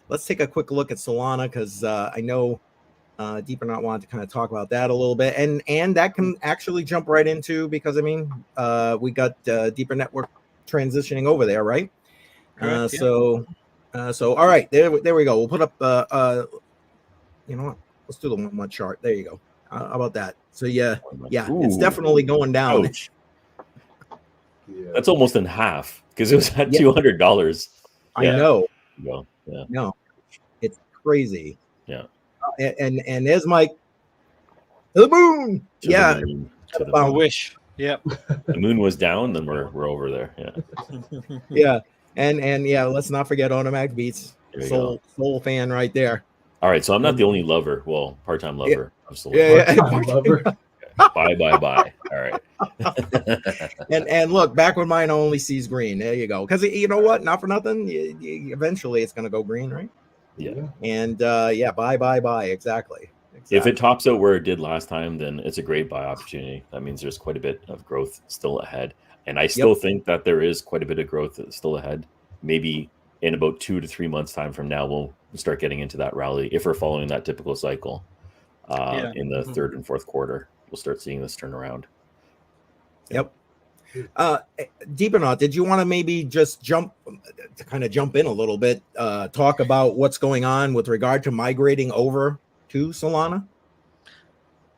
let's take a quick look at Solana, because I know Deeper Not wanted to kind of talk about that a little bit, and that can actually jump right into, because I mean we got Deeper Network transitioning over there, right? Correct, yeah. So all right, there we go. We'll put up you know what? Let's do the 1 month chart. There you go. How about that? So yeah, it's definitely going down. Ouch. That's almost in half, because it was at $200. I know. Well, yeah. No, it's crazy. Yeah. And there's Mike. The moon. To the I wish. Yep. The moon was down, then we're over there. Yeah. Yeah. And yeah, let's not forget Automatic Beats. Soul fan right there. All right, so I'm not the only lover. Well, part-time lover of Solana. Yeah. Lover. Bye. All right. and look, back when mine only sees green. There you go. Because you know what? Not for nothing. Eventually, it's going to go green, right? Yeah. And buy. Exactly. If it tops out where it did last time, then it's a great buy opportunity. That means there's quite a bit of growth still ahead. And I still think that there is quite a bit of growth still ahead. Maybe in about 2 to 3 months' time from now, we'll start getting into that rally. If we're following that typical cycle in the third and fourth quarter, we'll start seeing this turn around. Yep. Deep or not, did you want to maybe just jump in a little bit, talk about what's going on with regard to migrating over to Solana?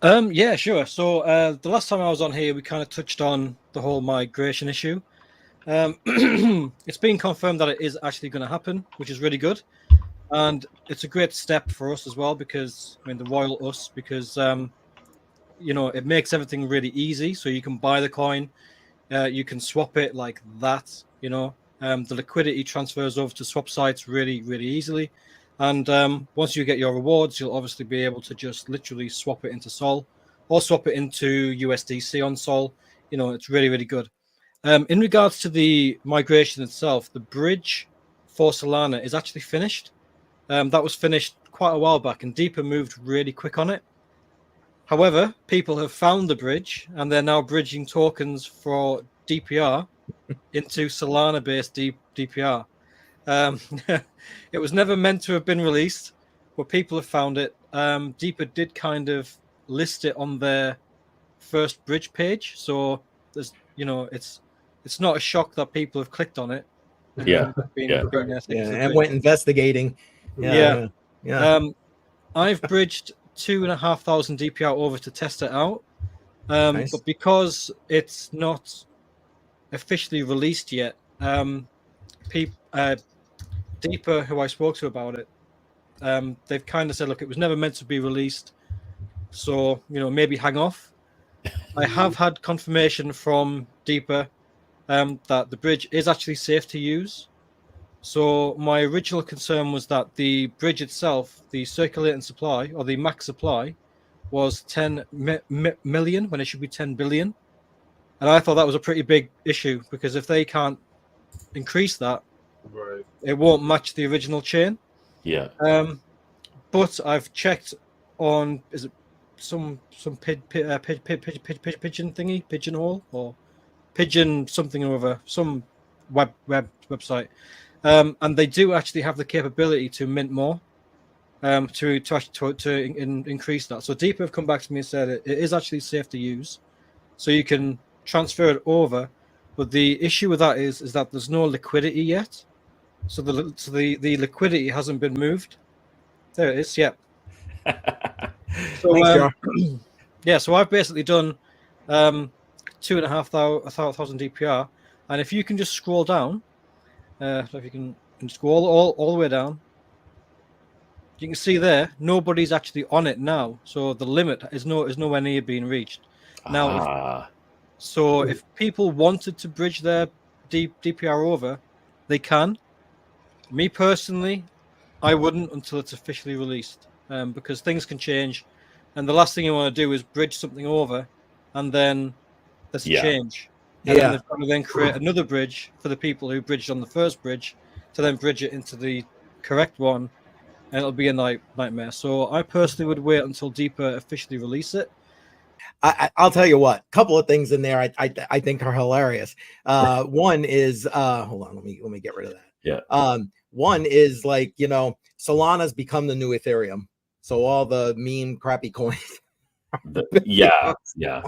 Yeah, sure. So the last time I was on here, we kind of touched on the whole migration issue. It's been confirmed that it is actually going to happen, which is really good. And it's a great step for us as well, because, I mean, the royal us, because, it makes everything really easy. So you can buy the coin, you can swap it like that, the liquidity transfers over to swap sites really, really easily. And once you get your rewards, you'll obviously be able to just literally swap it into Sol or swap it into USDC on Sol. It's really, really good. In regards to the migration itself, the bridge for Solana is actually finished. That was finished quite a while back, and Deeper moved really quick on it. However, people have found the bridge, and they're now bridging tokens for DPR into Solana-based DPR. It was never meant to have been released, but people have found it. Deeper did kind of list it on their first bridge page, so there's, it's not a shock that people have clicked on it. And went investigating. Yeah. I've bridged 2,500 DPR over to test it out, Nice. but because it's not officially released yet, Deeper, who I spoke to about it, they've kind of said, look, it was never meant to be released, so maybe hang off. I have had confirmation from Deeper that the bridge is actually safe to use. So my original concern was that the bridge itself, the circulating supply or the max supply, was 10 million when it should be 10 billion. And I thought that was a pretty big issue, because if they can't increase that, it won't match the original chain. Yeah. But I've checked on, is it some pigeon thingy, pigeonhole, or pigeon something or other, some website, and they do actually have the capability to mint more, to increase that. So Deeper have come back to me and said it is actually safe to use, so you can transfer it over. But the issue with that is that there's no liquidity yet. So the liquidity hasn't been moved. There it is. Yeah. So Thanks, so I've basically done 2,500 DPR, and if you can just scroll down, if you can just go all the way down, you can see there nobody's actually on it now. So the limit is nowhere near being reached now. So if people wanted to bridge their DPR over, they can. Me personally, I wouldn't until it's officially released, because things can change, and the last thing you want to do is bridge something over, and then there's a change. And then they've got to then create another bridge for the people who bridged on the first bridge to then bridge it into the correct one, and it'll be a nightmare. So I personally would wait until Deeper officially release it. I'll tell you what. A couple of things in there I think are hilarious. One is hold on, let me get rid of that. Yeah. One is like, Solana's become the new Ethereum. So all the meme crappy coins. Yeah. Like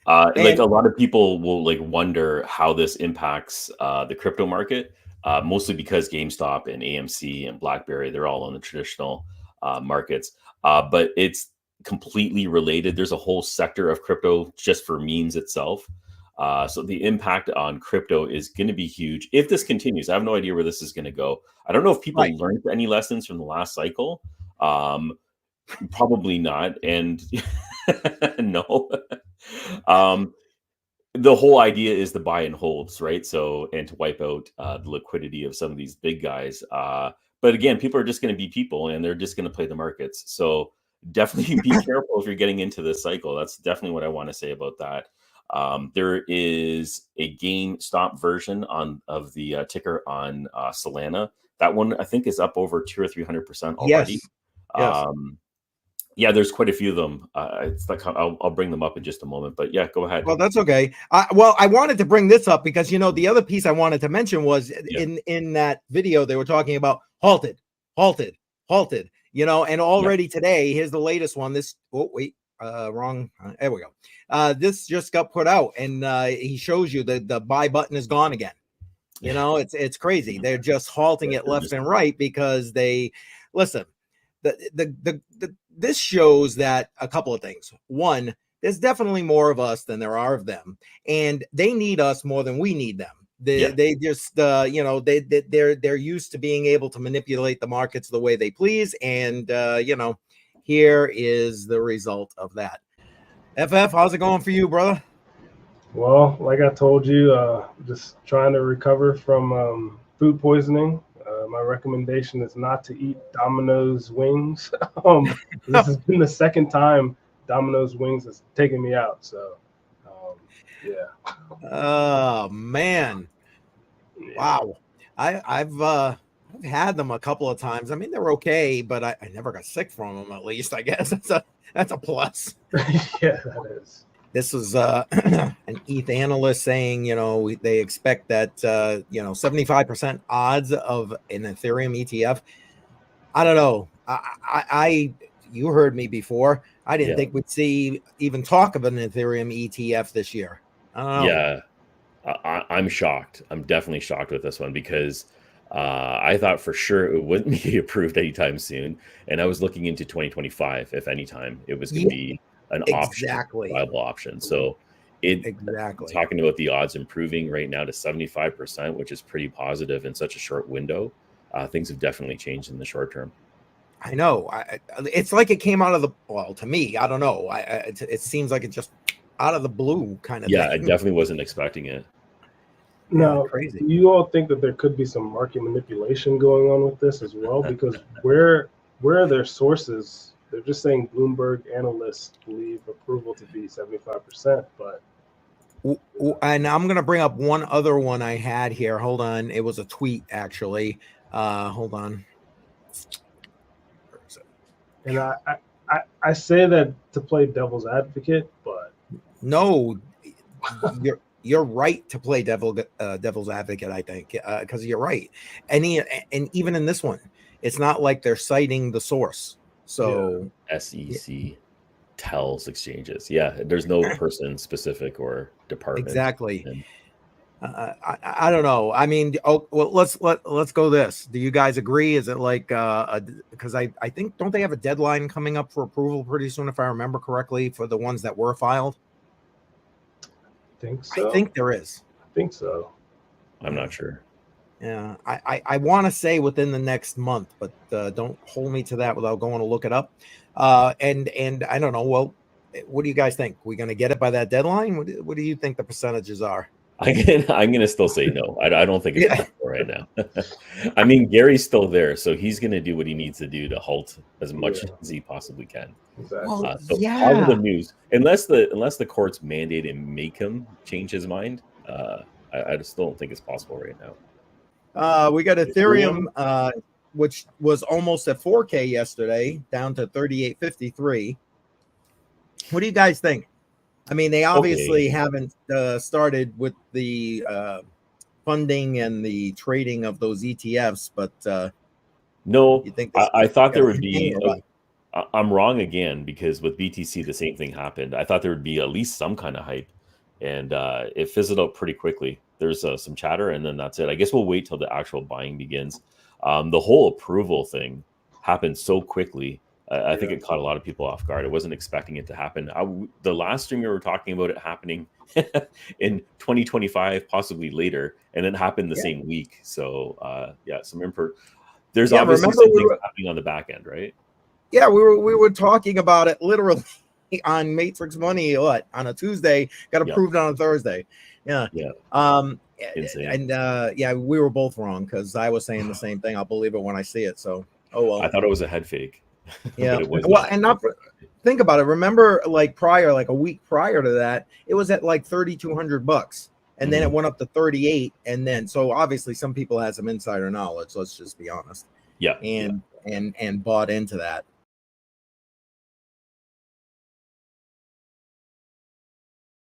And a lot of people will like wonder how this impacts the crypto market, mostly because GameStop and AMC and BlackBerry, they're all on the traditional markets. But it's completely related. There's a whole sector of crypto just for memes itself. So the impact on crypto is going to be huge if this continues. I have no idea where this is going to go. I don't know if people right. learned any lessons from the last cycle. Probably not. And no. The whole idea is to buy and holds, right? So, and to wipe out the liquidity of some of these big guys. But again, people are just going to be people and they're just going to play the markets. So definitely be careful if you're getting into this cycle. That's definitely what I want to say about that. There is a GameStop version of the ticker on Solana. That one I think is up over 200 or 300% already. Yes. Yeah, there's quite a few of them. It's like I'll bring them up in just a moment. But yeah, go ahead. Well, that's okay. I wanted to bring this up because the other piece I wanted to mention was in that video they were talking about halted, and already today, here's the latest one. Wrong. There we go. This just got put out, and he shows you the buy button is gone again. It's crazy. They're just halting it left and right because they listen. This shows that a couple of things. One, there's definitely more of us than there are of them, and they need us more than we need them. They just they're used to being able to manipulate the markets the way they please, and here is the result of that. FF, how's it going for you, brother? Well, like I told you, just trying to recover from food poisoning. My recommendation is not to eat Domino's wings. This has been the second time Domino's wings has taken me out. So, yeah. Oh man! Wow, I've had them a couple of times. I mean, they're okay, but I never got sick from them. At least I guess that's a plus. Yeah, that is. This was an ETH analyst saying, they expect that 75% odds of an Ethereum ETF. I don't know. You heard me before. I didn't think we'd see even talk of an Ethereum ETF this year. I don't know. Yeah, I'm shocked. I'm definitely shocked with this one because I thought for sure it wouldn't be approved anytime soon. And I was looking into 2025, if anytime it was going to be an viable option. So talking about the odds improving right now to 75%, which is pretty positive in such a short window. Things have definitely changed in the short term. I know. It's like it came out of to me, I don't know. It seems like it just out of the blue kind of thing. I definitely wasn't expecting it. Now, crazy. Do you all think that there could be some market manipulation going on with this as well? Because where are their sources? They're just saying Bloomberg analysts believe approval to be 75%, but. And I'm going to bring up one other one I had here. Hold on. It was a tweet, actually. Hold on. And I say that to play devil's advocate, but. No, you're right to play devil's advocate, I think, because you're right. And even in this one, it's not like they're citing the source. So SEC tells exchanges. Yeah, there's no person specific or department. Exactly. I don't know. I mean, let's go this. Do you guys agree? Is it like because I think don't they have a deadline coming up for approval pretty soon, if I remember correctly, for the ones that were filed? I think so. I think there is. I think so. I'm not sure. Yeah, I want to say within the next month, but don't hold me to that without going to look it up. And I don't know. Well, what do you guys think? We going to get it by that deadline? What do you think the percentages are? I'm gonna still say no. I don't think it's possible right now. I mean, Gary's still there, so he's gonna do what he needs to do to halt as much as he possibly can. Exactly. Well, positive news, unless the courts mandate and make him change his mind. I just don't think it's possible right now. We got Ethereum, which was almost at 4K yesterday, down to 38.53. What do you guys think? I mean, they obviously Okay. haven't started with the funding and the trading of those ETFs, but No, you think this I thought got there a would big be. gain or what? I'm wrong again because with BTC the same thing happened. I thought there would be at least some kind of hype, and it fizzled out pretty quickly. There's some chatter, and then that's it. I guess we'll wait till the actual buying begins. The whole approval thing happened so quickly. I think it caught a lot of people off guard. I wasn't expecting it to happen. The last stream we were talking about it happening in 2025, possibly later, and it happened the same week. So yeah, there's obviously remember some things happening on the back end, right? Yeah, we were talking about it literally on Matrix Money. What, on a Tuesday? Got approved on a Thursday. Yeah. Insane. And yeah, we were both wrong because I was saying the same thing. I'll believe it when I see it. So oh well. I thought it was a head fake. Yeah. But it was Well, not. and not think about it. Remember, like a week prior to that, it was at like $3,200, and then it went up to 38, and then so obviously some people had some insider knowledge. Let's just be honest. Yeah. And bought into that.